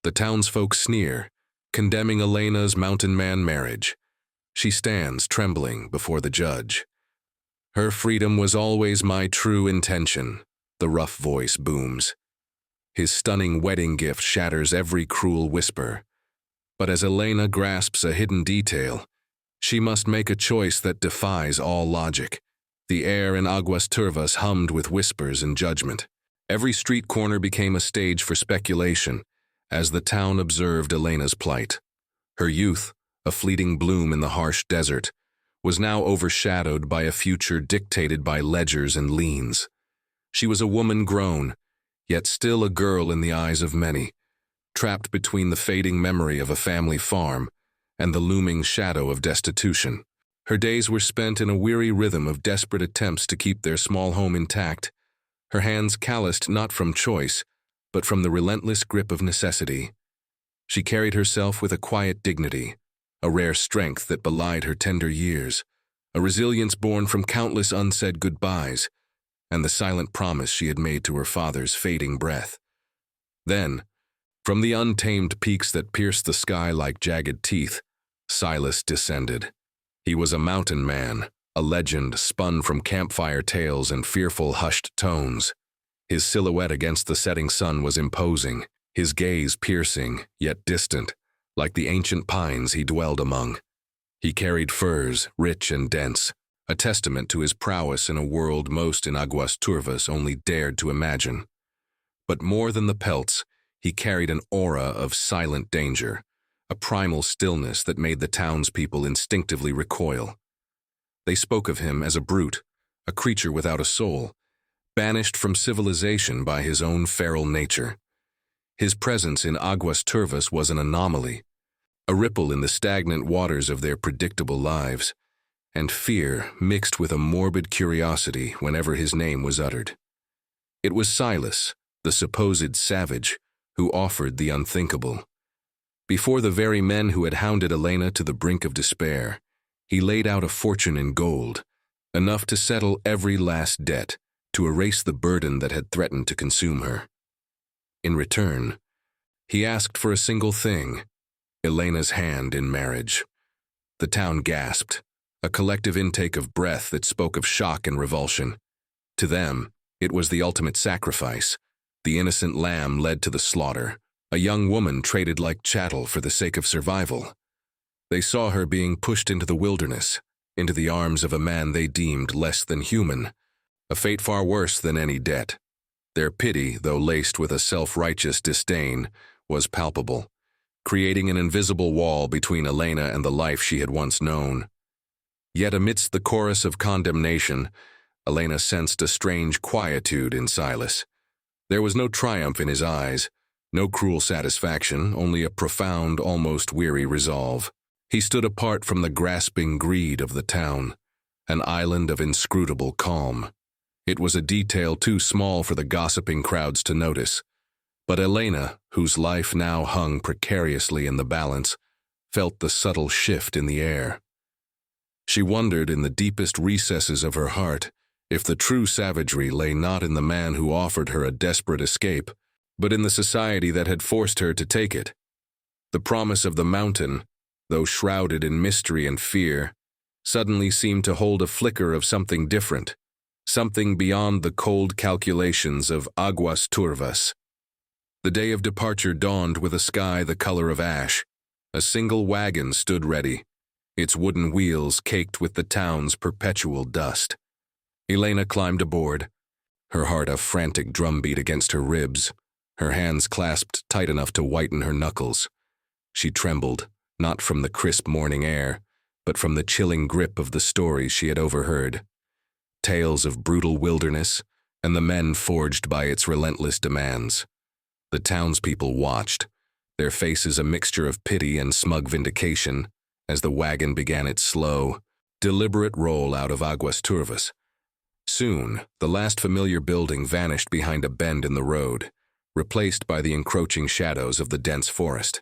The townsfolk sneer, condemning Elena's mountain man marriage. She stands trembling before the judge. Her freedom was always my true intention, the rough voice booms. His stunning wedding gift shatters every cruel whisper. But as Elena grasps a hidden detail, she must make a choice that defies all logic. The air in Aguas Turvas hummed with whispers and judgment. Every street corner became a stage for speculation as the town observed Elena's plight. Her youth, a fleeting bloom in the harsh desert, was now overshadowed by a future dictated by ledgers and liens. She was a woman grown, yet still a girl in the eyes of many, trapped between the fading memory of a family farm and the looming shadow of destitution. Her days were spent in a weary rhythm of desperate attempts to keep their small home intact, her hands calloused not from choice, but from the relentless grip of necessity. She carried herself with a quiet dignity, a rare strength that belied her tender years, a resilience born from countless unsaid goodbyes, and the silent promise she had made to her father's fading breath. Then, from the untamed peaks that pierced the sky like jagged teeth, Silas descended. He was a mountain man, a legend spun from campfire tales and fearful hushed tones. His silhouette against the setting sun was imposing, his gaze piercing, yet distant, like the ancient pines he dwelled among. He carried furs, rich and dense, a testament to his prowess in a world most in Aguas Turvas only dared to imagine. But more than the pelts, he carried an aura of silent danger, a primal stillness that made the townspeople instinctively recoil. They spoke of him as a brute, a creature without a soul, banished from civilization by his own feral nature. His presence in Aguas Turvas was an anomaly, a ripple in the stagnant waters of their predictable lives, and fear mixed with a morbid curiosity whenever his name was uttered. It was Silas, the supposed savage, who offered the unthinkable. Before the very men who had hounded Elena to the brink of despair, he laid out a fortune in gold, enough to settle every last debt, to erase the burden that had threatened to consume her. In return, he asked for a single thing: Elena's hand in marriage. The town gasped, a collective intake of breath that spoke of shock and revulsion. To them, it was the ultimate sacrifice, the innocent lamb led to the slaughter, a young woman traded like chattel for the sake of survival. They saw her being pushed into the wilderness, into the arms of a man they deemed less than human, a fate far worse than any debt. Their pity, though laced with a self-righteous disdain, was palpable, creating an invisible wall between Elena and the life she had once known. Yet amidst the chorus of condemnation, Elena sensed a strange quietude in Silas. There was no triumph in his eyes, no cruel satisfaction, only a profound, almost weary resolve. He stood apart from the grasping greed of the town, an island of inscrutable calm. It was a detail too small for the gossiping crowds to notice, but Elena, whose life now hung precariously in the balance, felt the subtle shift in the air. She wondered in the deepest recesses of her heart if the true savagery lay not in the man who offered her a desperate escape, but in the society that had forced her to take it. The promise of the mountain, though shrouded in mystery and fear, suddenly seemed to hold a flicker of something different, something beyond the cold calculations of Aguas Turvas. The day of departure dawned with a sky the color of ash. A single wagon stood ready, its wooden wheels caked with the town's perpetual dust. Elena climbed aboard, her heart a frantic drumbeat against her ribs, her hands clasped tight enough to whiten her knuckles. She trembled, not from the crisp morning air, but from the chilling grip of the stories she had overheard. Tales of brutal wilderness, and the men forged by its relentless demands. The townspeople watched, their faces a mixture of pity and smug vindication, as the wagon began its slow, deliberate roll out of Aguas Turvas. Soon, the last familiar building vanished behind a bend in the road, replaced by the encroaching shadows of the dense forest.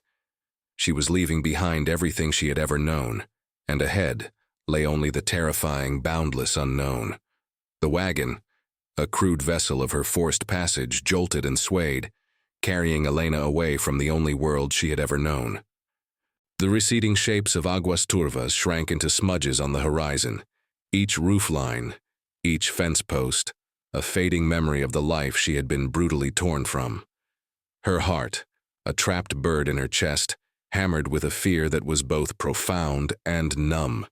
She was leaving behind everything she had ever known, and ahead lay only the terrifying, boundless unknown. The wagon, a crude vessel of her forced passage, jolted and swayed, carrying Elena away from the only world she had ever known. The receding shapes of Aguas Turvas shrank into smudges on the horizon, each roofline, each fence post, a fading memory of the life she had been brutally torn from. Her heart, a trapped bird in her chest, hammered with a fear that was both profound and numb.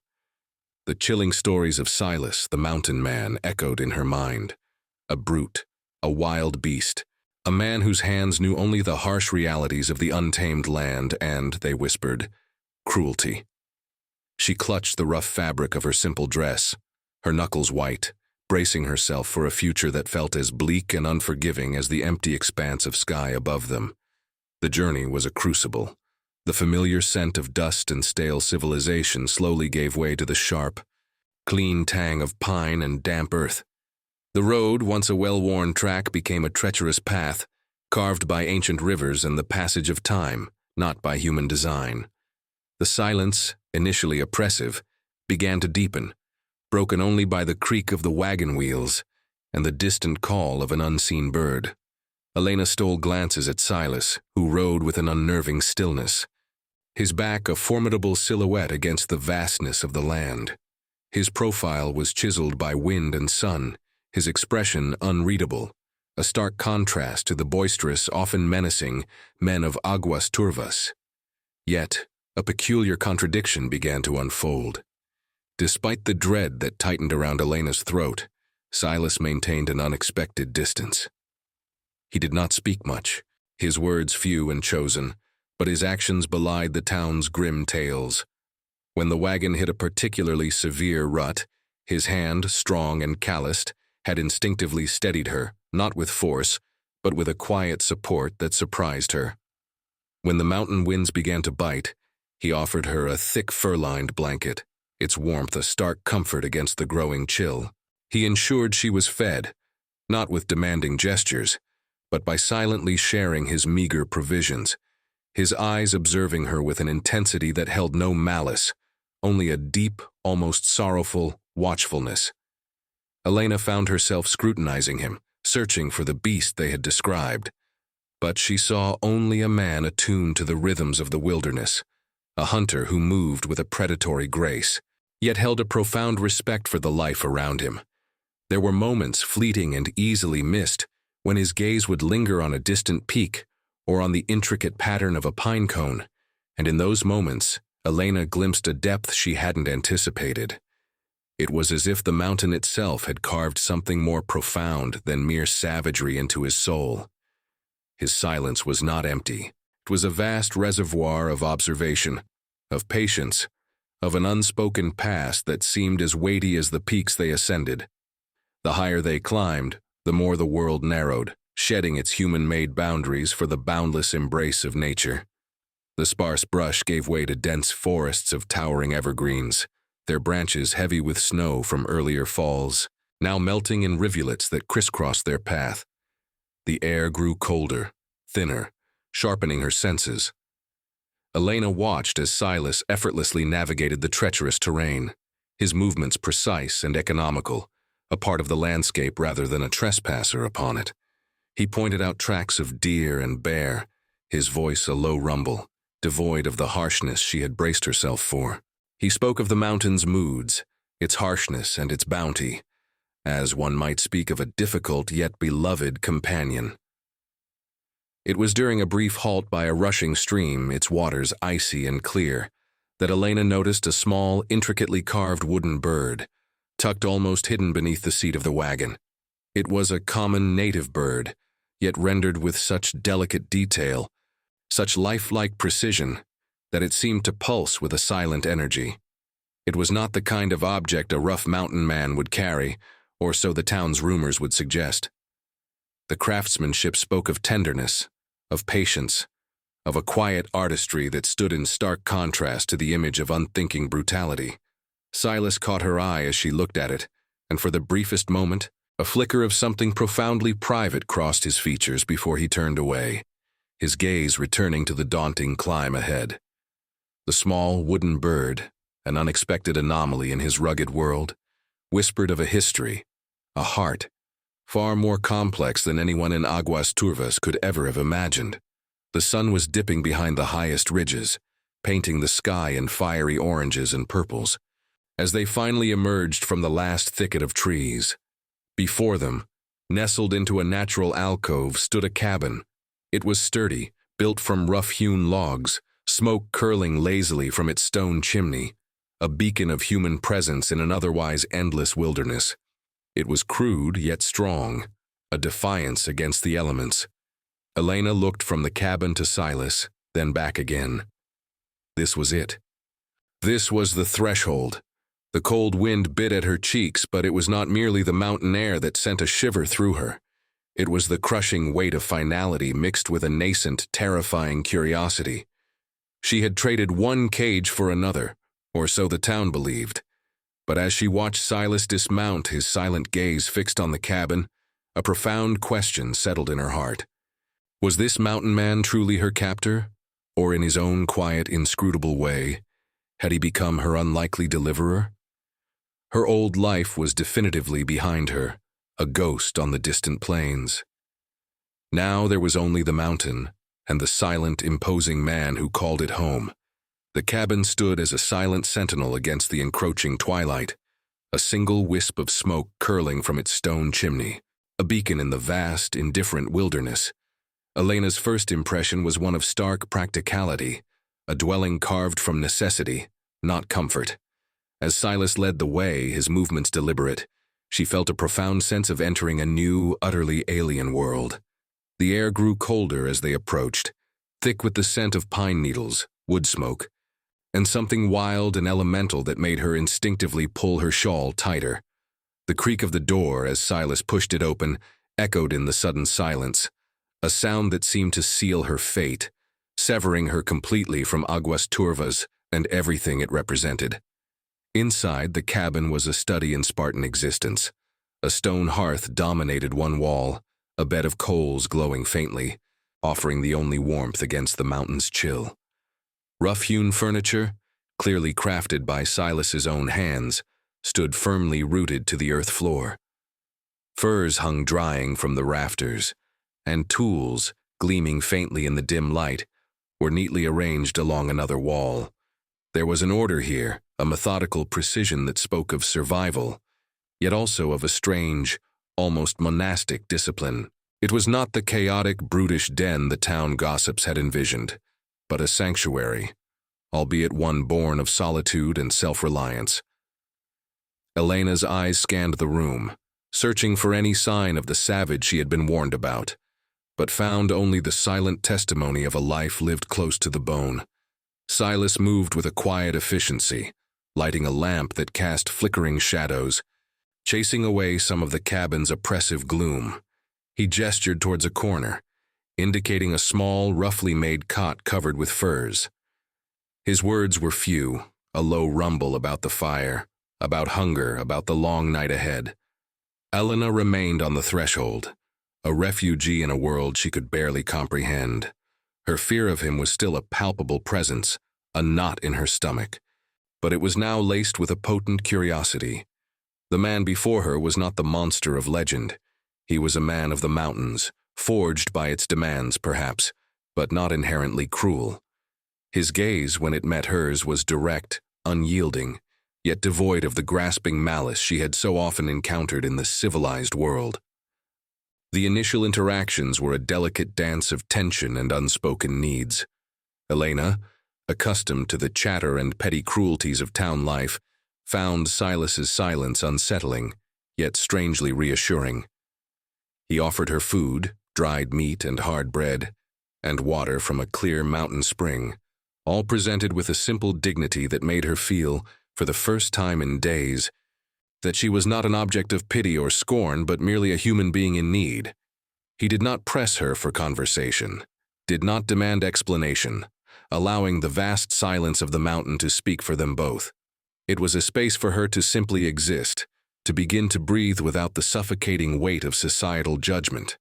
The chilling stories of Silas, the mountain man, echoed in her mind. A brute, a wild beast, a man whose hands knew only the harsh realities of the untamed land and, they whispered, cruelty. She clutched the rough fabric of her simple dress, her knuckles white, bracing herself for a future that felt as bleak and unforgiving as the empty expanse of sky above them. The journey was a crucible. The familiar scent of dust and stale civilization slowly gave way to the sharp, clean tang of pine and damp earth. The road, once a well-worn track, became a treacherous path, carved by ancient rivers and the passage of time, not by human design. The silence, initially oppressive, began to deepen, broken only by the creak of the wagon wheels and the distant call of an unseen bird. Elena stole glances at Silas, who rode with an unnerving stillness, his back a formidable silhouette against the vastness of the land. His profile was chiseled by wind and sun, his expression unreadable, a stark contrast to the boisterous, often menacing, men of Aguas Turvas. Yet, a peculiar contradiction began to unfold. Despite the dread that tightened around Elena's throat, Silas maintained an unexpected distance. He did not speak much, his words few and chosen, but his actions belied the town's grim tales. When the wagon hit a particularly severe rut, his hand, strong and calloused, had instinctively steadied her, not with force, but with a quiet support that surprised her. When the mountain winds began to bite, he offered her a thick fur-lined blanket, its warmth a stark comfort against the growing chill. He ensured she was fed, not with demanding gestures, but by silently sharing his meager provisions, his eyes observing her with an intensity that held no malice, only a deep, almost sorrowful watchfulness. Elena found herself scrutinizing him, searching for the beast they had described. But she saw only a man attuned to the rhythms of the wilderness, a hunter who moved with a predatory grace, yet held a profound respect for the life around him. There were moments, fleeting and easily missed, when his gaze would linger on a distant peak or on the intricate pattern of a pine cone, and in those moments, Elena glimpsed a depth she hadn't anticipated. It was as if the mountain itself had carved something more profound than mere savagery into his soul. His silence was not empty. It was a vast reservoir of observation, of patience, of an unspoken past that seemed as weighty as the peaks they ascended. The higher they climbed, the more the world narrowed, shedding its human-made boundaries for the boundless embrace of nature. The sparse brush gave way to dense forests of towering evergreens, their branches heavy with snow from earlier falls, now melting in rivulets that crisscrossed their path. The air grew colder, thinner, sharpening her senses. Elena watched as Silas effortlessly navigated the treacherous terrain, his movements precise and economical, a part of the landscape rather than a trespasser upon it. He pointed out tracks of deer and bear, his voice a low rumble, devoid of the harshness she had braced herself for. He spoke of the mountain's moods, its harshness and its bounty, as one might speak of a difficult yet beloved companion. It was during a brief halt by a rushing stream, its waters icy and clear, that Elena noticed a small, intricately carved wooden bird, tucked almost hidden beneath the seat of the wagon. It was a common native bird, yet rendered with such delicate detail, such lifelike precision, that it seemed to pulse with a silent energy. It was not the kind of object a rough mountain man would carry, or so the town's rumors would suggest. The craftsmanship spoke of tenderness, of patience, of a quiet artistry that stood in stark contrast to the image of unthinking brutality. Silas caught her eye as she looked at it, and for the briefest moment, a flicker of something profoundly private crossed his features before he turned away, his gaze returning to the daunting climb ahead. The small wooden bird, an unexpected anomaly in his rugged world, whispered of a history, a heart, far more complex than anyone in Aguas Turvas could ever have imagined. The sun was dipping behind the highest ridges, painting the sky in fiery oranges and purples. As they finally emerged from the last thicket of trees, before them, nestled into a natural alcove, stood a cabin. It was sturdy, built from rough-hewn logs, smoke curling lazily from its stone chimney, a beacon of human presence in an otherwise endless wilderness. It was crude yet strong, a defiance against the elements. Elena looked from the cabin to Silas, then back again. This was it. This was the threshold. The cold wind bit at her cheeks, but it was not merely the mountain air that sent a shiver through her. It was the crushing weight of finality mixed with a nascent, terrifying curiosity. She had traded one cage for another, or so the town believed. But as she watched Silas dismount, his silent gaze fixed on the cabin, a profound question settled in her heart. Was this mountain man truly her captor? Or in his own quiet, inscrutable way, had he become her unlikely deliverer? Her old life was definitively behind her, a ghost on the distant plains. Now there was only the mountain, and the silent, imposing man who called it home. The cabin stood as a silent sentinel against the encroaching twilight, a single wisp of smoke curling from its stone chimney, a beacon in the vast, indifferent wilderness. Elena's first impression was one of stark practicality, a dwelling carved from necessity, not comfort. As Silas led the way, his movements deliberate, she felt a profound sense of entering a new, utterly alien world. The air grew colder as they approached, thick with the scent of pine needles, wood smoke, and something wild and elemental that made her instinctively pull her shawl tighter. The creak of the door as Silas pushed it open echoed in the sudden silence, a sound that seemed to seal her fate, severing her completely from Aguas Turvas and everything it represented. Inside, the cabin was a study in Spartan existence. A stone hearth dominated one wall, a bed of coals glowing faintly, offering the only warmth against the mountain's chill. Rough-hewn furniture, clearly crafted by Silas's own hands, stood firmly rooted to the earth floor. Furs hung drying from the rafters, and tools, gleaming faintly in the dim light, were neatly arranged along another wall. There was an order here, a methodical precision that spoke of survival, yet also of a strange, almost monastic discipline. It was not the chaotic, brutish den the town gossips had envisioned, but a sanctuary, albeit one born of solitude and self-reliance. Elena's eyes scanned the room, searching for any sign of the savage she had been warned about, but found only the silent testimony of a life lived close to the bone. Silas moved with a quiet efficiency, lighting a lamp that cast flickering shadows, chasing away some of the cabin's oppressive gloom. He gestured towards a corner, indicating a small, roughly made cot covered with furs. His words were few, a low rumble about the fire, about hunger, about the long night ahead. Elena remained on the threshold, a refugee in a world she could barely comprehend. Her fear of him was still a palpable presence, a knot in her stomach, but it was now laced with a potent curiosity. The man before her was not the monster of legend. He was a man of the mountains, forged by its demands, perhaps, but not inherently cruel. His gaze, when it met hers, was direct, unyielding, yet devoid of the grasping malice she had so often encountered in the civilized world. The initial interactions were a delicate dance of tension and unspoken needs. Elena, accustomed to the chatter and petty cruelties of town life, found Silas's silence unsettling, yet strangely reassuring. He offered her food, dried meat and hard bread, and water from a clear mountain spring, all presented with a simple dignity that made her feel, for the first time in days, that she was not an object of pity or scorn, but merely a human being in need. He did not press her for conversation, did not demand explanation, allowing the vast silence of the mountain to speak for them both. It was a space for her to simply exist, to begin to breathe without the suffocating weight of societal judgment.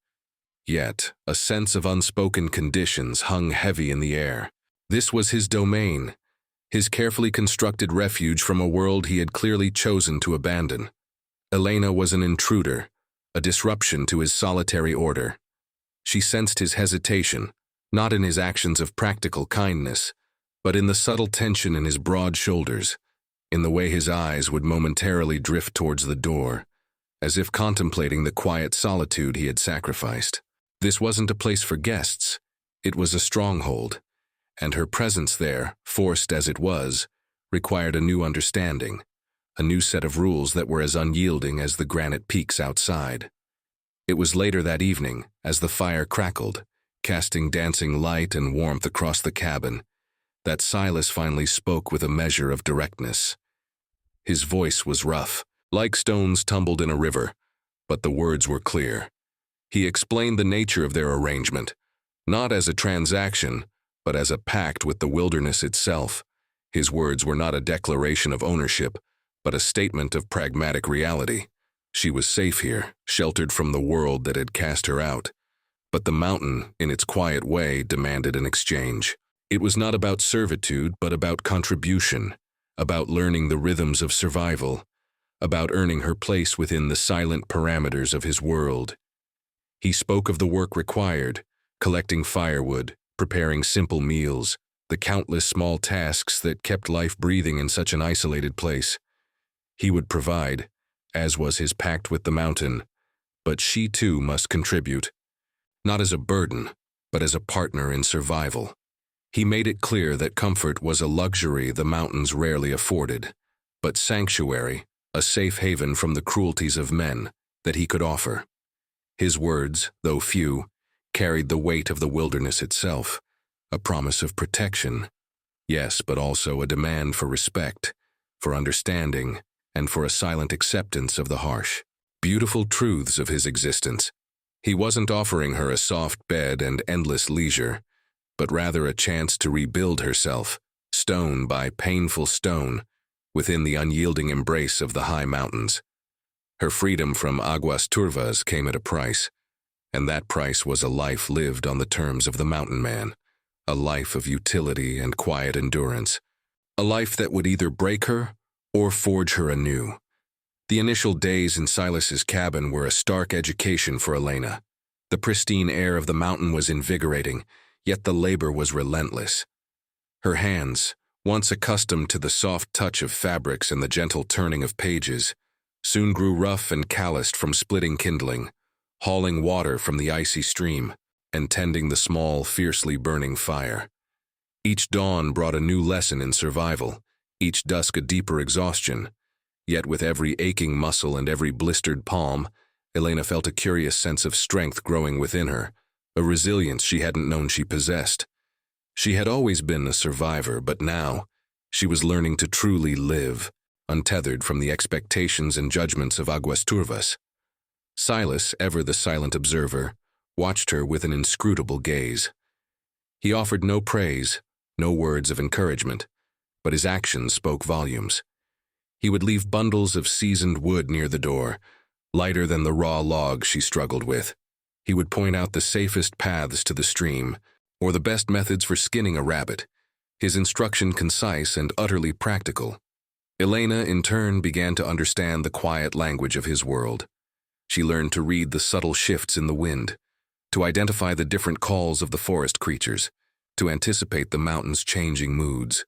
Yet, a sense of unspoken conditions hung heavy in the air. This was his domain, his carefully constructed refuge from a world he had clearly chosen to abandon. Elena was an intruder, a disruption to his solitary order. She sensed his hesitation, not in his actions of practical kindness, but in the subtle tension in his broad shoulders, in the way his eyes would momentarily drift towards the door, as if contemplating the quiet solitude he had sacrificed. This wasn't a place for guests, it was a stronghold, and her presence there, forced as it was, required a new understanding, a new set of rules that were as unyielding as the granite peaks outside. It was later that evening, as the fire crackled, casting dancing light and warmth across the cabin, that Silas finally spoke with a measure of directness. His voice was rough, like stones tumbled in a river, but the words were clear. He explained the nature of their arrangement, not as a transaction, but as a pact with the wilderness itself. His words were not a declaration of ownership, but a statement of pragmatic reality. She was safe here, sheltered from the world that had cast her out. But the mountain, in its quiet way, demanded an exchange. It was not about servitude, but about contribution, about learning the rhythms of survival, about earning her place within the silent parameters of his world. He spoke of the work required, collecting firewood, preparing simple meals, the countless small tasks that kept life breathing in such an isolated place. He would provide, as was his pact with the mountain, but she too must contribute, not as a burden, but as a partner in survival. He made it clear that comfort was a luxury the mountains rarely afforded, but sanctuary, a safe haven from the cruelties of men, that he could offer. His words, though few, carried the weight of the wilderness itself, a promise of protection, yes, but also a demand for respect, for understanding, and for a silent acceptance of the harsh, beautiful truths of his existence. He wasn't offering her a soft bed and endless leisure, but rather a chance to rebuild herself, stone by painful stone, within the unyielding embrace of the high mountains. Her freedom from Aguas Turvas came at a price, and that price was a life lived on the terms of the mountain man, a life of utility and quiet endurance, a life that would either break her or forge her anew. The initial days in Silas's cabin were a stark education for Elena. The pristine air of the mountain was invigorating, yet the labor was relentless. Her hands, once accustomed to the soft touch of fabrics and the gentle turning of pages, soon grew rough and calloused from splitting kindling, hauling water from the icy stream, and tending the small, fiercely burning fire. Each dawn brought a new lesson in survival, each dusk a deeper exhaustion. Yet with every aching muscle and every blistered palm, Elena felt a curious sense of strength growing within her, a resilience she hadn't known she possessed. She had always been a survivor, but now she was learning to truly live, untethered from the expectations and judgments of Aguas Turvas. Silas, ever the silent observer, watched her with an inscrutable gaze. He offered no praise, no words of encouragement, but his actions spoke volumes. He would leave bundles of seasoned wood near the door, lighter than the raw logs she struggled with. He would point out the safest paths to the stream, or the best methods for skinning a rabbit, his instruction concise and utterly practical. Elena, in turn, began to understand the quiet language of his world. She learned to read the subtle shifts in the wind, to identify the different calls of the forest creatures, to anticipate the mountain's changing moods.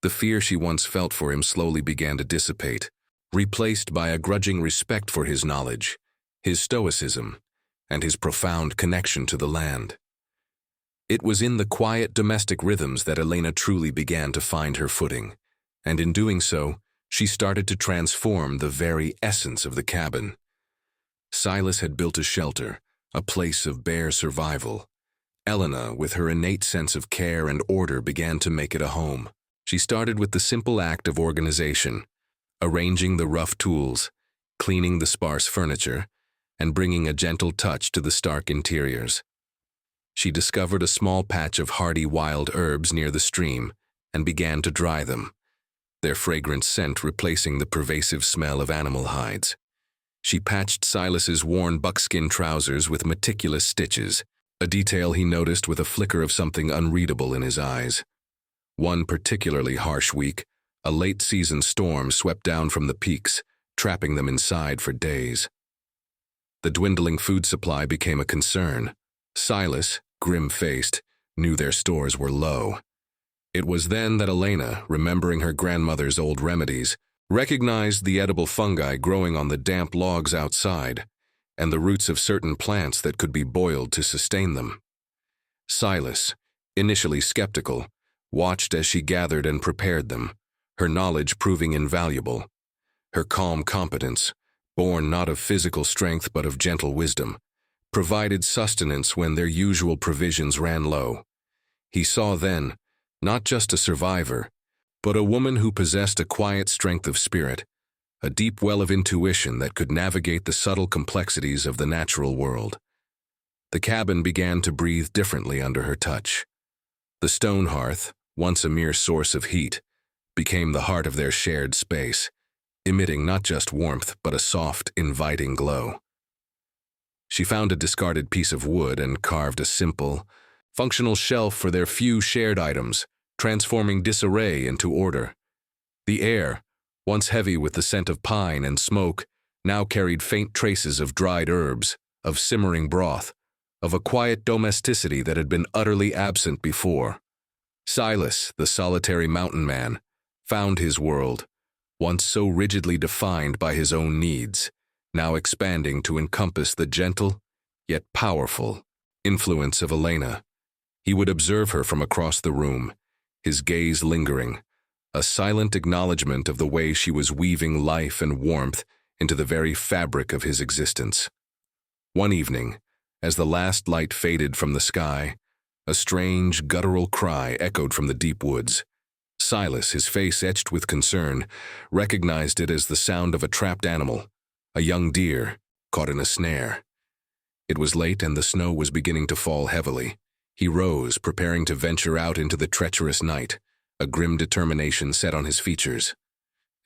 The fear she once felt for him slowly began to dissipate, replaced by a grudging respect for his knowledge, his stoicism, and his profound connection to the land. It was in the quiet domestic rhythms that Elena truly began to find her footing, and in doing so, she started to transform the very essence of the cabin. Silas had built a shelter, a place of bare survival. Elena, with her innate sense of care and order, began to make it a home. She started with the simple act of organization, arranging the rough tools, cleaning the sparse furniture, and bringing a gentle touch to the stark interiors. She discovered a small patch of hardy wild herbs near the stream and began to dry them, their fragrant scent replacing the pervasive smell of animal hides. She patched Silas's worn buckskin trousers with meticulous stitches, a detail he noticed with a flicker of something unreadable in his eyes. One particularly harsh week, a late-season storm swept down from the peaks, trapping them inside for days. The dwindling food supply became a concern. Silas, grim-faced, knew their stores were low. It was then that Elena, remembering her grandmother's old remedies, recognized the edible fungi growing on the damp logs outside, and the roots of certain plants that could be boiled to sustain them. Silas, initially skeptical, watched as she gathered and prepared them, her knowledge proving invaluable. Her calm competence, born not of physical strength but of gentle wisdom, provided sustenance when their usual provisions ran low. He saw then, not just a survivor, but a woman who possessed a quiet strength of spirit, a deep well of intuition that could navigate the subtle complexities of the natural world. The cabin began to breathe differently under her touch. The stone hearth, once a mere source of heat, became the heart of their shared space, emitting not just warmth but a soft, inviting glow. She found a discarded piece of wood and carved a simple, functional shelf for their few shared items, transforming disarray into order. The air, once heavy with the scent of pine and smoke, now carried faint traces of dried herbs, of simmering broth, of a quiet domesticity that had been utterly absent before. Silas, the solitary mountain man, found his world, once so rigidly defined by his own needs, now expanding to encompass the gentle, yet powerful, influence of Elena. He would observe her from across the room, his gaze lingering, a silent acknowledgement of the way she was weaving life and warmth into the very fabric of his existence. One evening, as the last light faded from the sky, a strange, guttural cry echoed from the deep woods. Silas, his face etched with concern, recognized it as the sound of a trapped animal, a young deer caught in a snare. It was late and the snow was beginning to fall heavily. He rose, preparing to venture out into the treacherous night, a grim determination set on his features.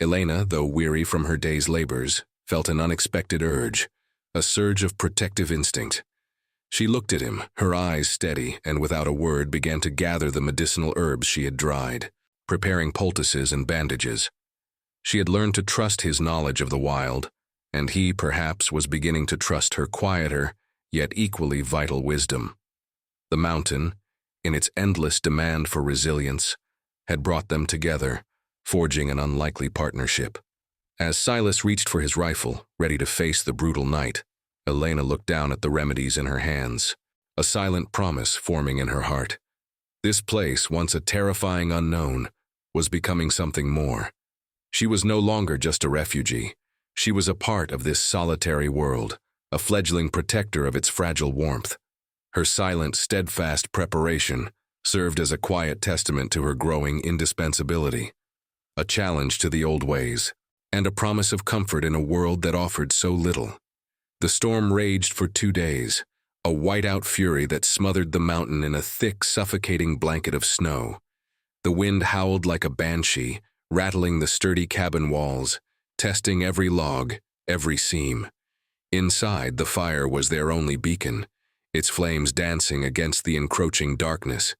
Elena, though weary from her day's labors, felt an unexpected urge, a surge of protective instinct. She looked at him, her eyes steady, and without a word began to gather the medicinal herbs she had dried, preparing poultices and bandages. She had learned to trust his knowledge of the wild, and he, perhaps, was beginning to trust her quieter, yet equally vital wisdom. The mountain, in its endless demand for resilience, had brought them together, forging an unlikely partnership. As Silas reached for his rifle, ready to face the brutal night, Elena looked down at the remedies in her hands, a silent promise forming in her heart. This place, once a terrifying unknown, was becoming something more. She was no longer just a refugee. She was a part of this solitary world, a fledgling protector of its fragile warmth. Her silent, steadfast preparation served as a quiet testament to her growing indispensability, a challenge to the old ways, and a promise of comfort in a world that offered so little. The storm raged for 2 days, a whiteout fury that smothered the mountain in a thick, suffocating blanket of snow. The wind howled like a banshee, rattling the sturdy cabin walls, testing every log, every seam. Inside, the fire was their only beacon, its flames dancing against the encroaching darkness.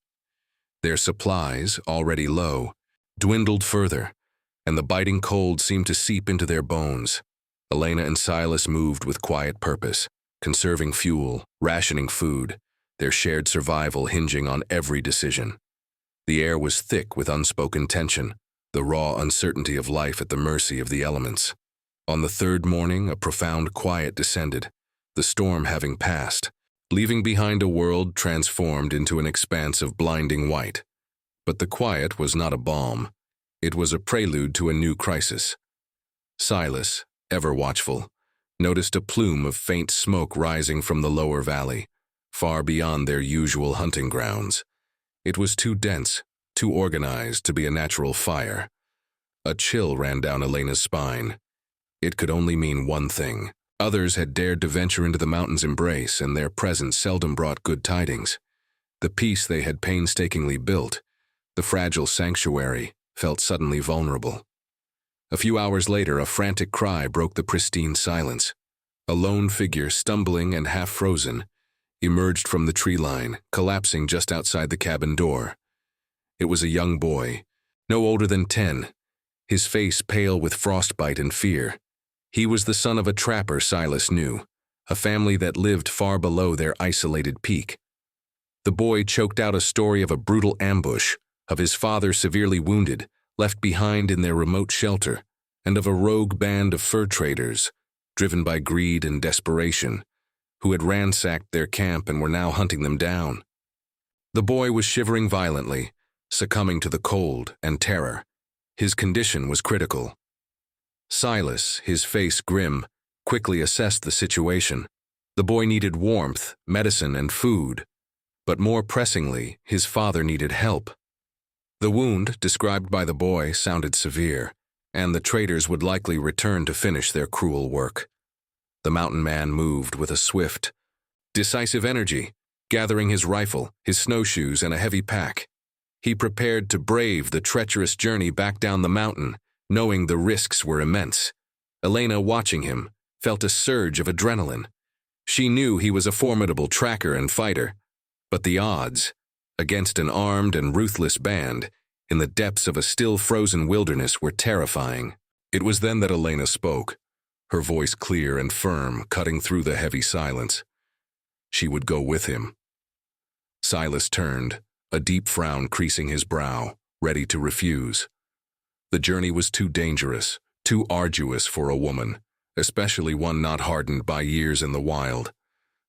Their supplies, already low, dwindled further, and the biting cold seemed to seep into their bones. Elena and Silas moved with quiet purpose, conserving fuel, rationing food, their shared survival hinging on every decision. The air was thick with unspoken tension, the raw uncertainty of life at the mercy of the elements. On the third morning, a profound quiet descended, the storm having passed, leaving behind a world transformed into an expanse of blinding white. But the quiet was not a balm. It was a prelude to a new crisis. Silas, ever watchful, noticed a plume of faint smoke rising from the lower valley, far beyond their usual hunting grounds. It was too dense, too organized to be a natural fire. A chill ran down Elena's spine. It could only mean one thing. Others had dared to venture into the mountain's embrace, and their presence seldom brought good tidings. The peace they had painstakingly built, the fragile sanctuary, felt suddenly vulnerable. A few hours later, a frantic cry broke the pristine silence. A lone figure, stumbling and half-frozen, emerged from the tree line, collapsing just outside the cabin door. It was a young boy, no older than 10, his face pale with frostbite and fear. He was the son of a trapper Silas knew, a family that lived far below their isolated peak. The boy choked out a story of a brutal ambush, of his father severely wounded, left behind in their remote shelter, and of a rogue band of fur traders, driven by greed and desperation, who had ransacked their camp and were now hunting them down. The boy was shivering violently, succumbing to the cold and terror. His condition was critical. Silas, his face grim, quickly assessed the situation. The boy needed warmth, medicine, and food, but more pressingly, his father needed help. The wound, described by the boy, sounded severe, and the traders would likely return to finish their cruel work. The mountain man moved with a swift, decisive energy, gathering his rifle, his snowshoes, and a heavy pack. He prepared to brave the treacherous journey back down the mountain, knowing the risks were immense. Elena, watching him, felt a surge of adrenaline. She knew he was a formidable tracker and fighter, but the odds, against an armed and ruthless band, in the depths of a still frozen wilderness were terrifying. It was then that Elena spoke, her voice clear and firm, cutting through the heavy silence. She would go with him. Silas turned, a deep frown creasing his brow, ready to refuse. The journey was too dangerous, too arduous for a woman, especially one not hardened by years in the wild.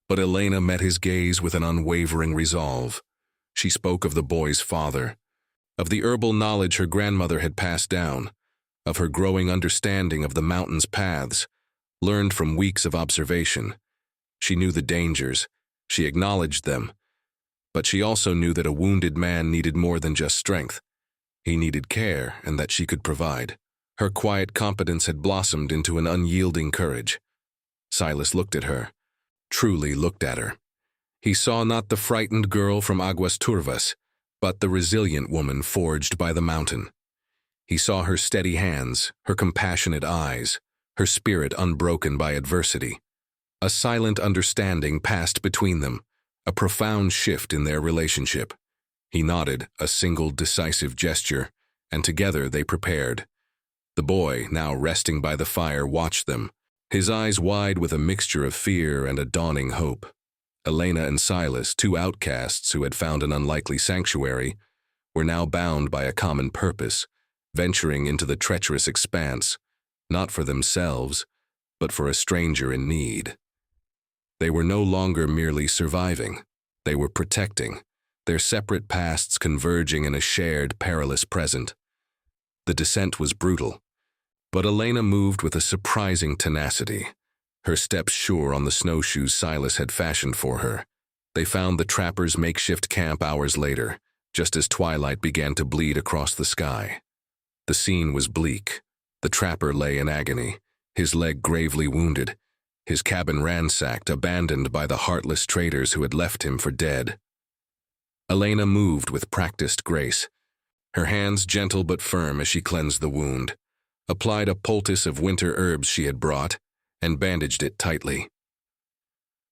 But Elena met his gaze with an unwavering resolve. She spoke of the boy's father, of the herbal knowledge her grandmother had passed down, of her growing understanding of the mountain's paths, learned from weeks of observation. She knew the dangers, she acknowledged them, but she also knew that a wounded man needed more than just strength. He needed care, and that she could provide. Her quiet competence had blossomed into an unyielding courage. Silas looked at her, truly looked at her. He saw not the frightened girl from Aguas Turvas, but the resilient woman forged by the mountain. He saw her steady hands, her compassionate eyes, her spirit unbroken by adversity. A silent understanding passed between them, a profound shift in their relationship. He nodded, a single decisive gesture, and together they prepared. The boy, now resting by the fire, watched them, his eyes wide with a mixture of fear and a dawning hope. Elena and Silas, two outcasts who had found an unlikely sanctuary, were now bound by a common purpose, venturing into the treacherous expanse, not for themselves, but for a stranger in need. They were no longer merely surviving, they were protecting, their separate pasts converging in a shared, perilous present. The descent was brutal, but Elena moved with a surprising tenacity, her steps sure on the snowshoes Silas had fashioned for her. They found the trapper's makeshift camp hours later, just as twilight began to bleed across the sky. The scene was bleak. The trapper lay in agony, his leg gravely wounded, his cabin ransacked, abandoned by the heartless traders who had left him for dead. Elena moved with practiced grace, her hands gentle but firm as she cleansed the wound, applied a poultice of winter herbs she had brought, and bandaged it tightly.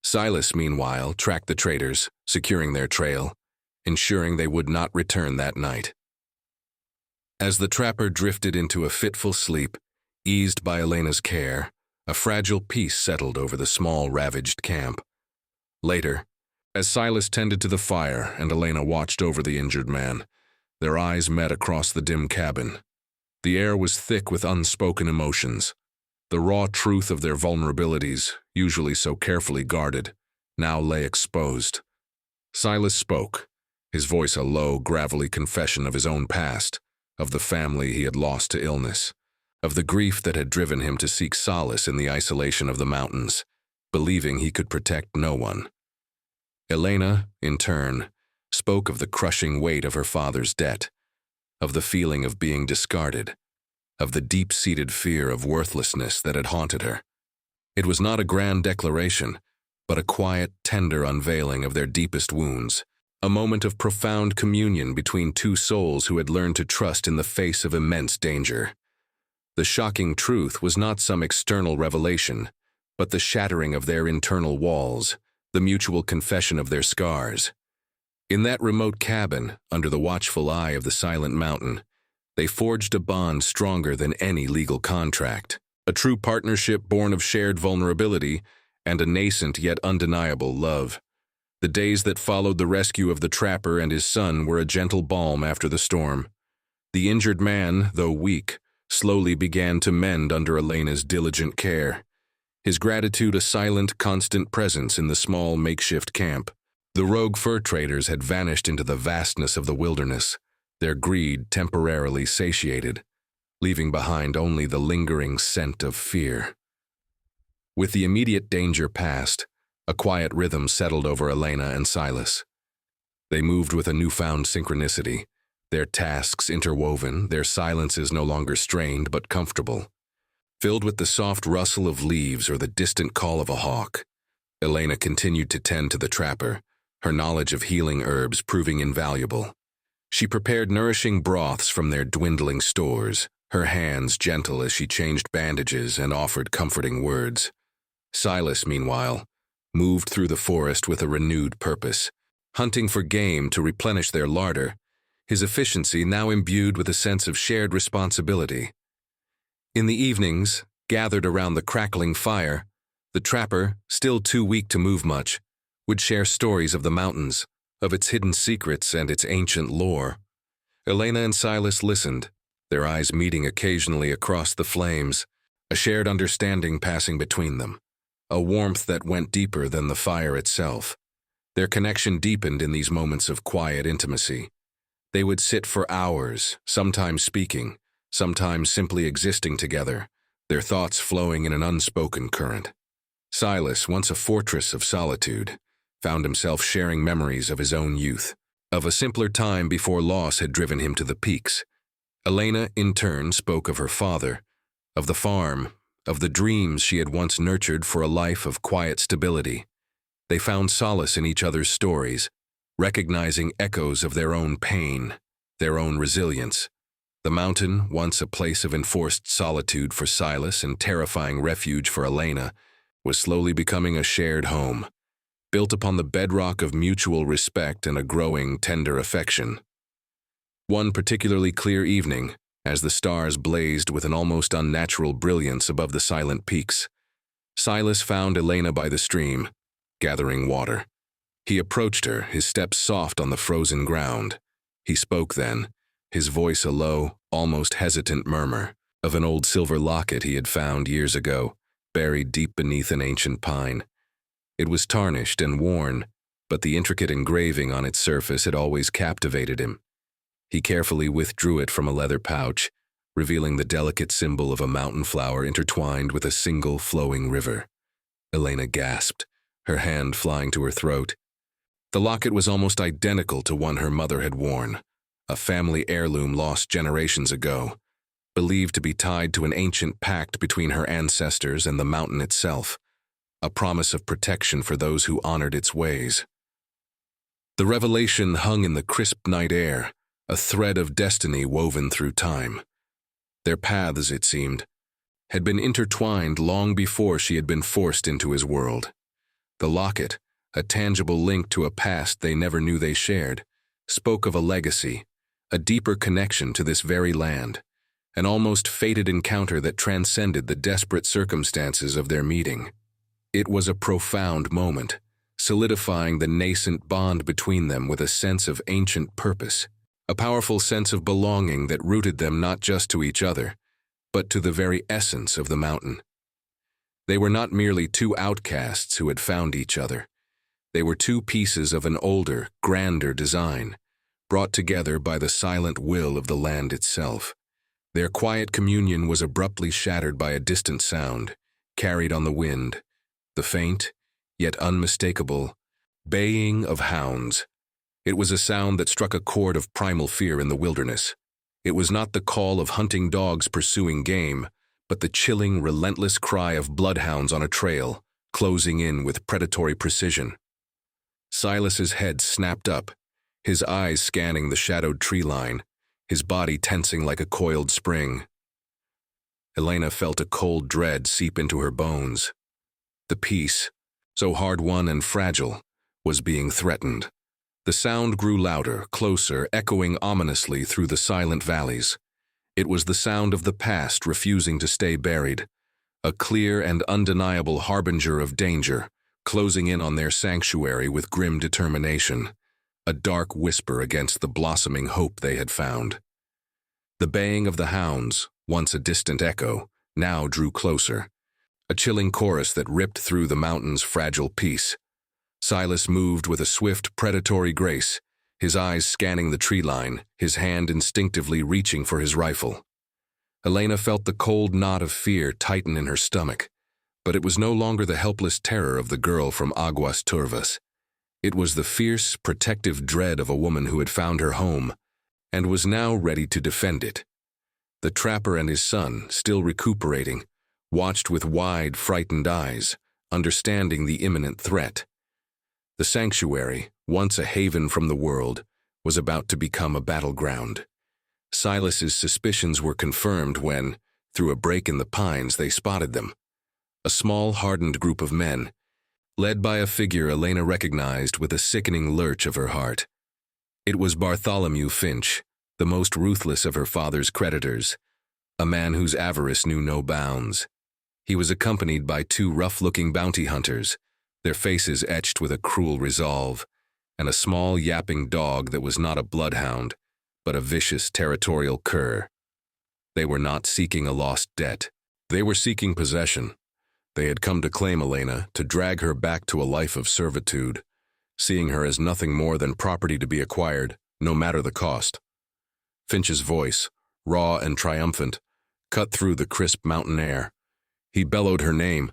Silas, meanwhile, tracked the traders, securing their trail, ensuring they would not return that night. As the trapper drifted into a fitful sleep, eased by Elena's care, a fragile peace settled over the small, ravaged camp. Later, as Silas tended to the fire and Elena watched over the injured man, their eyes met across the dim cabin. The air was thick with unspoken emotions. The raw truth of their vulnerabilities, usually so carefully guarded, now lay exposed. Silas spoke, his voice a low, gravelly confession of his own past, of the family he had lost to illness, of the grief that had driven him to seek solace in the isolation of the mountains, believing he could protect no one. Elena, in turn, spoke of the crushing weight of her father's debt, of the feeling of being discarded, of the deep-seated fear of worthlessness that had haunted her. It was not a grand declaration, but a quiet, tender unveiling of their deepest wounds, a moment of profound communion between two souls who had learned to trust in the face of immense danger. The shocking truth was not some external revelation, but the shattering of their internal walls, the mutual confession of their scars. In that remote cabin, under the watchful eye of the silent mountain, they forged a bond stronger than any legal contract, a true partnership born of shared vulnerability and a nascent yet undeniable love. The days that followed the rescue of the trapper and his son were a gentle balm after the storm. The injured man, though weak, slowly began to mend under Elena's diligent care. His gratitude a silent, constant presence in the small makeshift camp. The rogue fur traders had vanished into the vastness of the wilderness, their greed temporarily satiated, leaving behind only the lingering scent of fear. With the immediate danger past, a quiet rhythm settled over Elena and Silas. They moved with a newfound synchronicity, their tasks interwoven, their silences no longer strained but comfortable. Filled with the soft rustle of leaves or the distant call of a hawk, Elena continued to tend to the trapper, her knowledge of healing herbs proving invaluable. She prepared nourishing broths from their dwindling stores, her hands gentle as she changed bandages and offered comforting words. Silas, meanwhile, moved through the forest with a renewed purpose, hunting for game to replenish their larder, his efficiency now imbued with a sense of shared responsibility. In the evenings, gathered around the crackling fire, the trapper, still too weak to move much, would share stories of the mountains, of its hidden secrets and its ancient lore. Elena and Silas listened, their eyes meeting occasionally across the flames, a shared understanding passing between them, a warmth that went deeper than the fire itself. Their connection deepened in these moments of quiet intimacy. They would sit for hours, sometimes speaking, sometimes simply existing together, their thoughts flowing in an unspoken current. Silas, once a fortress of solitude, found himself sharing memories of his own youth, of a simpler time before loss had driven him to the peaks. Elena, in turn, spoke of her father, of the farm, of the dreams she had once nurtured for a life of quiet stability. They found solace in each other's stories, recognizing echoes of their own pain, their own resilience. The mountain, once a place of enforced solitude for Silas and terrifying refuge for Elena, was slowly becoming a shared home, built upon the bedrock of mutual respect and a growing, tender affection. One particularly clear evening, as the stars blazed with an almost unnatural brilliance above the silent peaks, Silas found Elena by the stream, gathering water. He approached her, his steps soft on the frozen ground. He spoke then, his voice a low, almost hesitant murmur, of an old silver locket he had found years ago, buried deep beneath an ancient pine. It was tarnished and worn, but the intricate engraving on its surface had always captivated him. He carefully withdrew it from a leather pouch, revealing the delicate symbol of a mountain flower intertwined with a single flowing river. Elena gasped, her hand flying to her throat. The locket was almost identical to one her mother had worn, a family heirloom lost generations ago, believed to be tied to an ancient pact between her ancestors and the mountain itself, a promise of protection for those who honored its ways. The revelation hung in the crisp night air, a thread of destiny woven through time. Their paths, it seemed, had been intertwined long before she had been forced into his world. The locket, a tangible link to a past they never knew they shared, spoke of a legacy, a deeper connection to this very land, an almost fated encounter that transcended the desperate circumstances of their meeting. It was a profound moment, solidifying the nascent bond between them with a sense of ancient purpose, a powerful sense of belonging that rooted them not just to each other, but to the very essence of the mountain. They were not merely two outcasts who had found each other. They were two pieces of an older, grander design, brought together by the silent will of the land itself. Their quiet communion was abruptly shattered by a distant sound, carried on the wind, the faint, yet unmistakable, baying of hounds. It was a sound that struck a chord of primal fear in the wilderness. It was not the call of hunting dogs pursuing game, but the chilling, relentless cry of bloodhounds on a trail, closing in with predatory precision. Silas's head snapped up, his eyes scanning the shadowed tree line, his body tensing like a coiled spring. Elena felt a cold dread seep into her bones. The peace, so hard-won and fragile, was being threatened. The sound grew louder, closer, echoing ominously through the silent valleys. It was the sound of the past refusing to stay buried, a clear and undeniable harbinger of danger, closing in on their sanctuary with grim determination, a dark whisper against the blossoming hope they had found. The baying of the hounds, once a distant echo, now drew closer, a chilling chorus that ripped through the mountain's fragile peace. Silas moved with a swift, predatory grace, his eyes scanning the tree line, his hand instinctively reaching for his rifle. Elena felt the cold knot of fear tighten in her stomach, but it was no longer the helpless terror of the girl from Aguas Turvas. It was the fierce, protective dread of a woman who had found her home and was now ready to defend it. The trapper and his son, still recuperating, watched with wide, frightened eyes, understanding the imminent threat. The sanctuary, once a haven from the world, was about to become a battleground. Silas's suspicions were confirmed when, through a break in the pines, they spotted them. A small, hardened group of men, led by a figure Elena recognized with a sickening lurch of her heart. It was Bartholomew Finch, the most ruthless of her father's creditors, a man whose avarice knew no bounds. He was accompanied by two rough-looking bounty hunters, their faces etched with a cruel resolve, and a small yapping dog that was not a bloodhound, but a vicious territorial cur. They were not seeking a lost debt. They were seeking possession. They had come to claim Elena, to drag her back to a life of servitude, seeing her as nothing more than property to be acquired, no matter the cost. Finch's voice, raw and triumphant, cut through the crisp mountain air. He bellowed her name,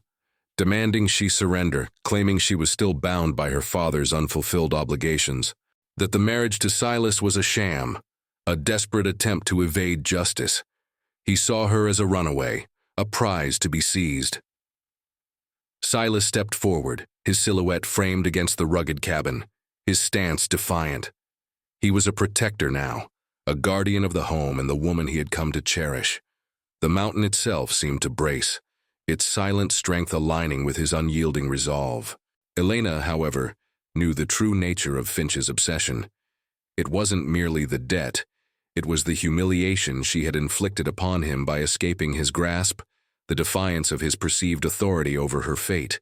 demanding she surrender, claiming she was still bound by her father's unfulfilled obligations, that the marriage to Silas was a sham, a desperate attempt to evade justice. He saw her as a runaway, a prize to be seized. Silas stepped forward, his silhouette framed against the rugged cabin, his stance defiant. He was a protector now, a guardian of the home and the woman he had come to cherish. The mountain itself seemed to brace, its silent strength aligning with his unyielding resolve. Elena, however, knew the true nature of Finch's obsession. It wasn't merely the debt, it was the humiliation she had inflicted upon him by escaping his grasp, the defiance of his perceived authority over her fate.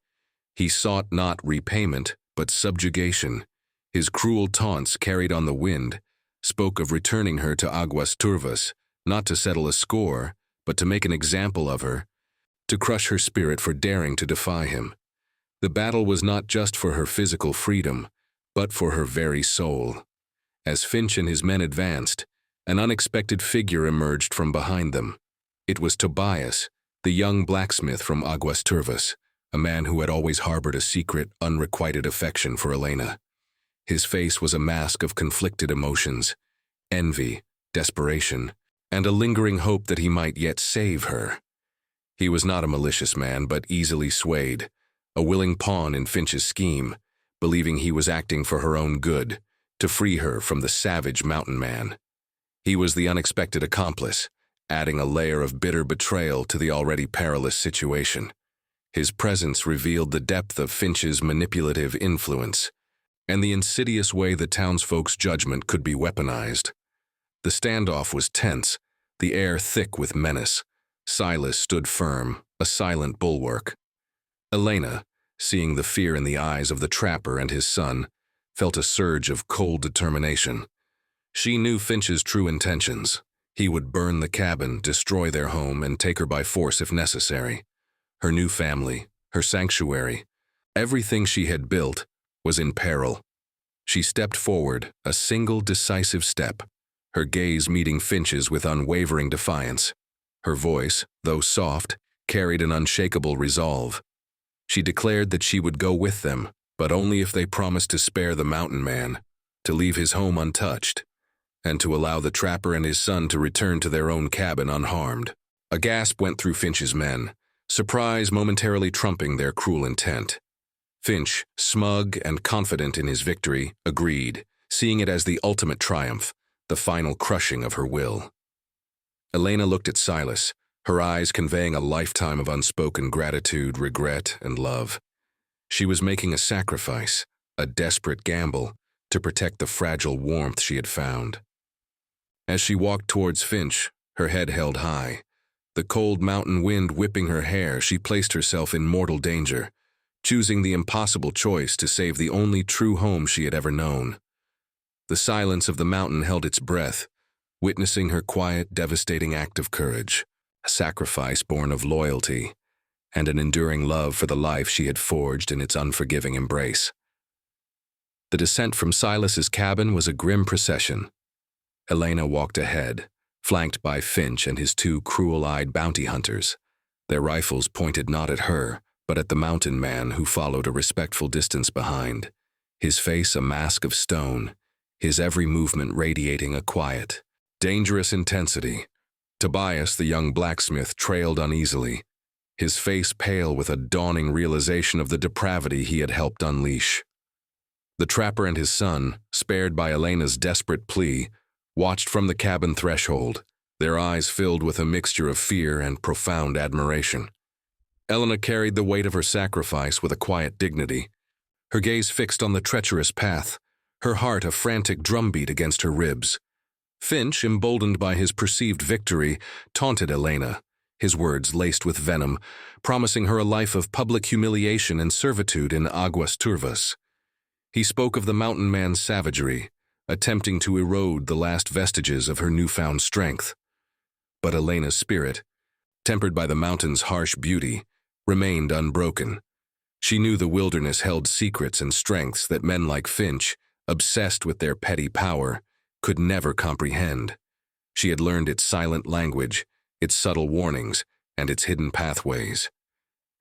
He sought not repayment, but subjugation. His cruel taunts carried on the wind, spoke of returning her to Aguas Turvas, not to settle a score, but to make an example of her, to crush her spirit for daring to defy him. The battle was not just for her physical freedom, but for her very soul. As Finch and his men advanced, an unexpected figure emerged from behind them. It was Tobias, the young blacksmith from Aguas Turvas, a man who had always harbored a secret, unrequited affection for Elena. His face was a mask of conflicted emotions, envy, desperation, and a lingering hope that he might yet save her. He was not a malicious man, but easily swayed, a willing pawn in Finch's scheme, believing he was acting for her own good, to free her from the savage mountain man. He was the unexpected accomplice, adding a layer of bitter betrayal to the already perilous situation. His presence revealed the depth of Finch's manipulative influence, and the insidious way the townsfolk's judgment could be weaponized. The standoff was tense, the air thick with menace. Silas stood firm, a silent bulwark. Elena, seeing the fear in the eyes of the trapper and his son, felt a surge of cold determination. She knew Finch's true intentions. He would burn the cabin, destroy their home, and take her by force if necessary. Her new family, her sanctuary, everything she had built, was in peril. She stepped forward, a single decisive step, her gaze meeting Finch's with unwavering defiance. Her voice, though soft, carried an unshakable resolve. She declared that she would go with them, but only if they promised to spare the mountain man, to leave his home untouched, and to allow the trapper and his son to return to their own cabin unharmed. A gasp went through Finch's men, surprise momentarily trumping their cruel intent. Finch, smug and confident in his victory, agreed, seeing it as the ultimate triumph, the final crushing of her will. Elena looked at Silas, her eyes conveying a lifetime of unspoken gratitude, regret, and love. She was making a sacrifice, a desperate gamble, to protect the fragile warmth she had found. As she walked towards Finch, her head held high, The cold mountain wind whipping her hair, she placed herself in mortal danger, choosing the impossible choice to save the only true home she had ever known. The silence of the mountain held its breath, witnessing her quiet, devastating act of courage, a sacrifice born of loyalty, and an enduring love for the life she had forged in its unforgiving embrace. The descent from Silas's cabin was a grim procession. Elena walked ahead, flanked by Finch and his two cruel-eyed bounty hunters. Their rifles pointed not at her, but at the mountain man who followed a respectful distance behind, his face a mask of stone, his every movement radiating a quiet, dangerous intensity. Tobias, the young blacksmith, trailed uneasily, his face pale with a dawning realization of the depravity he had helped unleash. The trapper and his son, spared by Elena's desperate plea, watched from the cabin threshold, their eyes filled with a mixture of fear and profound admiration. Elena carried the weight of her sacrifice with a quiet dignity, her gaze fixed on the treacherous path, her heart a frantic drumbeat against her ribs. Finch, emboldened by his perceived victory, taunted Elena, his words laced with venom, promising her a life of public humiliation and servitude in Aguas Turvas. He spoke of the mountain man's savagery, attempting to erode the last vestiges of her newfound strength. But Elena's spirit, tempered by the mountain's harsh beauty, remained unbroken. She knew the wilderness held secrets and strengths that men like Finch, obsessed with their petty power, could never comprehend. She had learned its silent language, its subtle warnings, and its hidden pathways.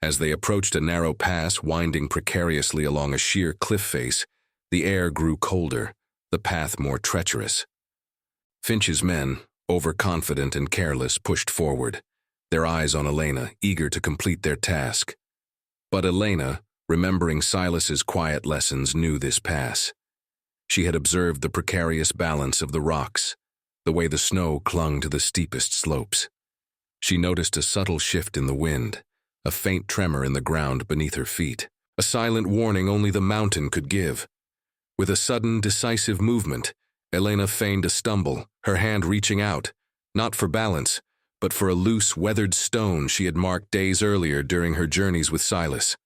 As they approached a narrow pass winding precariously along a sheer cliff face, the air grew colder, the path more treacherous. Finch's men, overconfident and careless, pushed forward, their eyes on Elena, eager to complete their task. But Elena, remembering Silas's quiet lessons, knew this pass. She had observed the precarious balance of the rocks, the way the snow clung to the steepest slopes. She noticed a subtle shift in the wind, a faint tremor in the ground beneath her feet, a silent warning only the mountain could give. With a sudden, decisive movement, Elena feigned a stumble, her hand reaching out, not for balance, but for a loose, weathered stone she had marked days earlier during her journeys with Silas.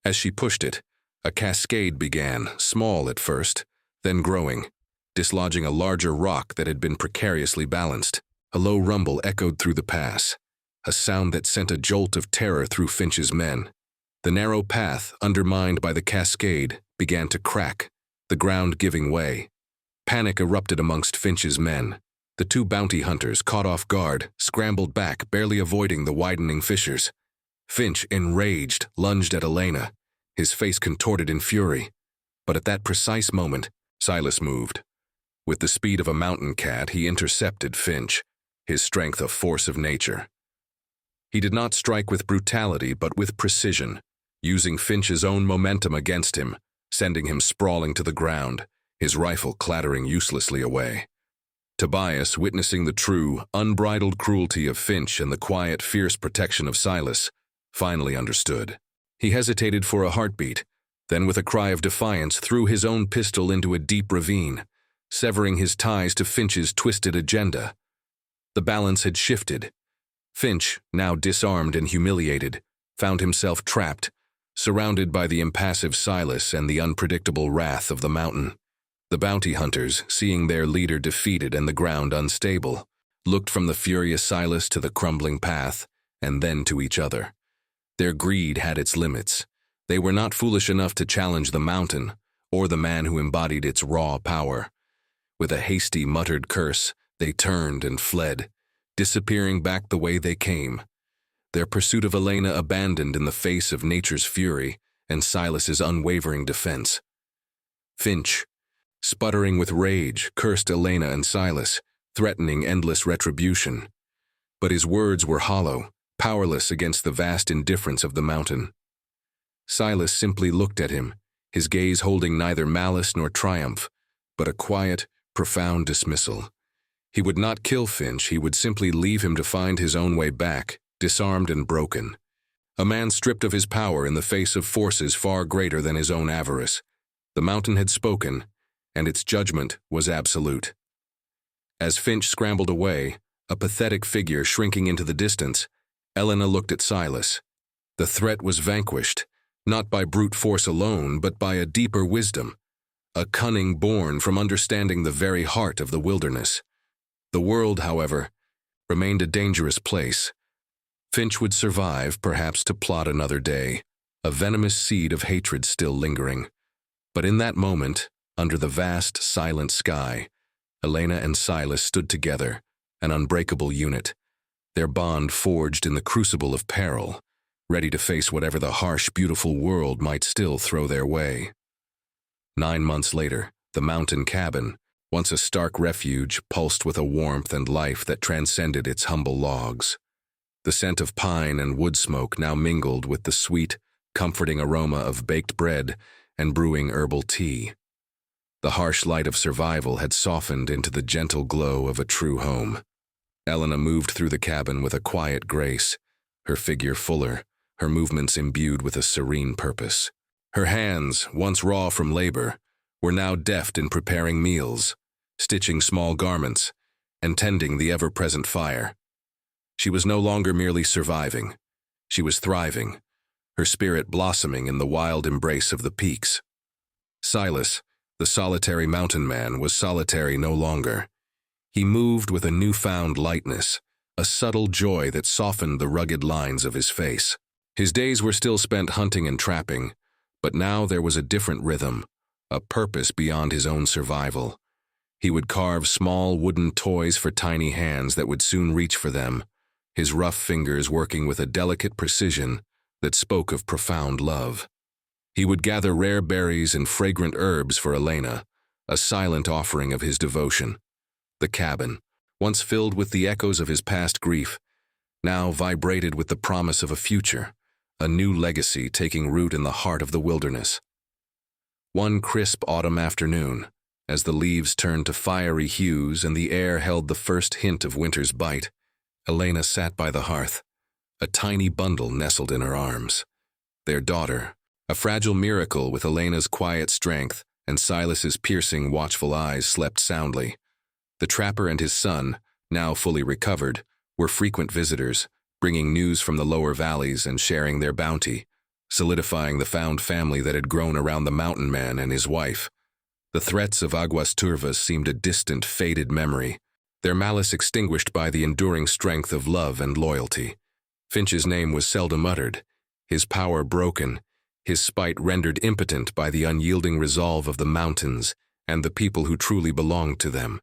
As she pushed it, a cascade began, small at first, then growing, dislodging a larger rock that had been precariously balanced. A low rumble echoed through the pass, a sound that sent a jolt of terror through Finch's men. The narrow path, undermined by the cascade, began to crack, the ground giving way. Panic erupted amongst Finch's men. The two bounty hunters, caught off guard, scrambled back, barely avoiding the widening fissures. Finch, enraged, lunged at Elena, his face contorted in fury. But at that precise moment, Silas moved. With the speed of a mountain cat, he intercepted Finch, his strength a force of nature. He did not strike with brutality, but with precision, using Finch's own momentum against him, sending him sprawling to the ground, his rifle clattering uselessly away. Tobias, witnessing the true, unbridled cruelty of Finch and the quiet, fierce protection of Silas, finally understood. He hesitated for a heartbeat, then with a cry of defiance threw his own pistol into a deep ravine, severing his ties to Finch's twisted agenda. The balance had shifted. Finch, now disarmed and humiliated, found himself trapped, surrounded by the impassive Silas and the unpredictable wrath of the mountain. The bounty hunters, seeing their leader defeated and the ground unstable, looked from the furious Silas to the crumbling path, and then to each other. Their greed had its limits. They were not foolish enough to challenge the mountain, or the man who embodied its raw power. With a hasty, muttered curse, they turned and fled, disappearing back the way they came, their pursuit of Elena abandoned in the face of nature's fury and Silas's unwavering defense. Finch, sputtering with rage, cursed Elena and Silas, threatening endless retribution. But his words were hollow, powerless against the vast indifference of the mountain. Silas simply looked at him, his gaze holding neither malice nor triumph, but a quiet, profound dismissal. He would not kill Finch, he would simply leave him to find his own way back, disarmed and broken. A man stripped of his power in the face of forces far greater than his own avarice. The mountain had spoken, and its judgment was absolute. As Finch scrambled away, a pathetic figure shrinking into the distance, Elena looked at Silas. The threat was vanquished, not by brute force alone, but by a deeper wisdom, a cunning born from understanding the very heart of the wilderness. The world, however, remained a dangerous place. Finch would survive, perhaps to plot another day, a venomous seed of hatred still lingering. But in that moment, under the vast, silent sky, Elena and Silas stood together, an unbreakable unit, their bond forged in the crucible of peril, ready to face whatever the harsh, beautiful world might still throw their way. 9 months later, the mountain cabin, once a stark refuge, pulsed with a warmth and life that transcended its humble logs. The scent of pine and wood smoke now mingled with the sweet, comforting aroma of baked bread and brewing herbal tea. The harsh light of survival had softened into the gentle glow of a true home. Elena moved through the cabin with a quiet grace, her figure fuller, her movements imbued with a serene purpose. Her hands, once raw from labor, were now deft in preparing meals, stitching small garments, and tending the ever-present fire. She was no longer merely surviving. She was thriving, her spirit blossoming in the wild embrace of the peaks. Silas, the solitary mountain man, was solitary no longer. He moved with a newfound lightness, a subtle joy that softened the rugged lines of his face. His days were still spent hunting and trapping, but now there was a different rhythm, a purpose beyond his own survival. He would carve small wooden toys for tiny hands that would soon reach for them, his rough fingers working with a delicate precision that spoke of profound love. He would gather rare berries and fragrant herbs for Elena, a silent offering of his devotion. The cabin, once filled with the echoes of his past grief, now vibrated with the promise of a future, a new legacy taking root in the heart of the wilderness. One crisp autumn afternoon, as the leaves turned to fiery hues and the air held the first hint of winter's bite, Elena sat by the hearth, a tiny bundle nestled in her arms. Their daughter, a fragile miracle with Elena's quiet strength and Silas's piercing, watchful eyes, slept soundly. The trapper and his son, now fully recovered, were frequent visitors, bringing news from the lower valleys and sharing their bounty, solidifying the found family that had grown around the mountain man and his wife. The threats of Aguas Turvas seemed a distant, faded memory, their malice extinguished by the enduring strength of love and loyalty. Finch's name was seldom uttered, his power broken, his spite rendered impotent by the unyielding resolve of the mountains and the people who truly belonged to them.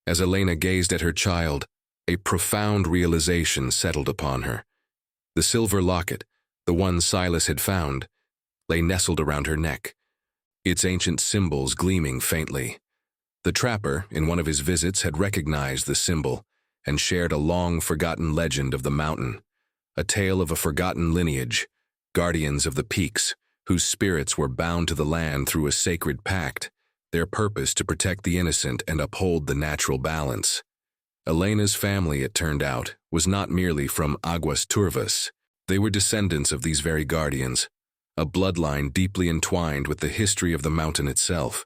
As Elena gazed at her child, a profound realization settled upon her. The silver locket, the one Silas had found, lay nestled around her neck, its ancient symbols gleaming faintly. The trapper, in one of his visits, had recognized the symbol and shared a long-forgotten legend of the mountain, a tale of a forgotten lineage, guardians of the peaks, whose spirits were bound to the land through a sacred pact, their purpose to protect the innocent and uphold the natural balance. Elena's family, it turned out, was not merely from Aguas Turvas. They were descendants of these very guardians, a bloodline deeply entwined with the history of the mountain itself.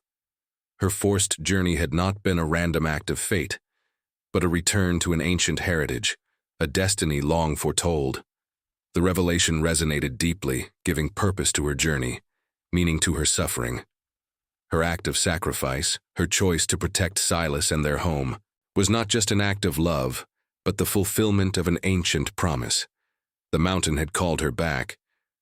Her forced journey had not been a random act of fate, but a return to an ancient heritage, a destiny long foretold. The revelation resonated deeply, giving purpose to her journey, meaning to her suffering. Her act of sacrifice, her choice to protect Silas and their home, was not just an act of love, but the fulfillment of an ancient promise. The mountain had called her back,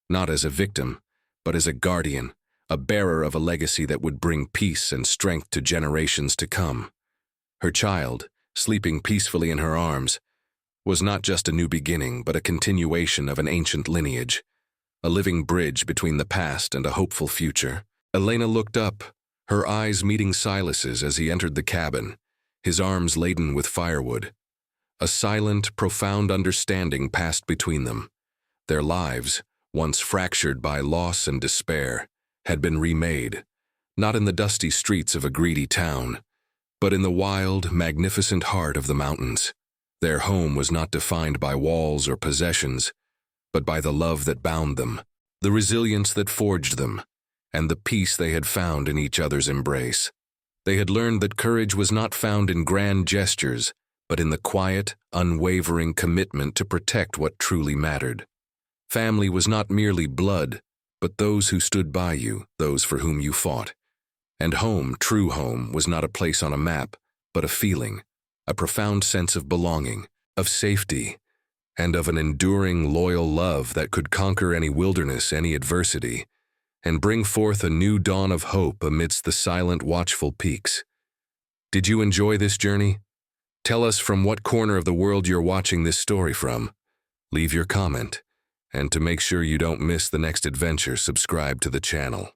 not as a victim, but as a guardian, a bearer of a legacy that would bring peace and strength to generations to come. Her child, sleeping peacefully in her arms, was not just a new beginning, but a continuation of an ancient lineage, a living bridge between the past and a hopeful future. Elena looked up, her eyes meeting Silas's as he entered the cabin, his arms laden with firewood. A silent, profound understanding passed between them. Their lives, once fractured by loss and despair, had been remade, not in the dusty streets of a greedy town, but in the wild, magnificent heart of the mountains. Their home was not defined by walls or possessions, but by the love that bound them, the resilience that forged them, and the peace they had found in each other's embrace. They had learned that courage was not found in grand gestures, but in the quiet, unwavering commitment to protect what truly mattered. Family was not merely blood, but those who stood by you, those for whom you fought. And home, true home, was not a place on a map, but a feeling, a profound sense of belonging, of safety, and of an enduring, loyal love that could conquer any wilderness, any adversity, and bring forth a new dawn of hope amidst the silent, watchful peaks. Did you enjoy this journey? Tell us from what corner of the world you're watching this story from. Leave your comment, and to make sure you don't miss the next adventure, subscribe to the channel.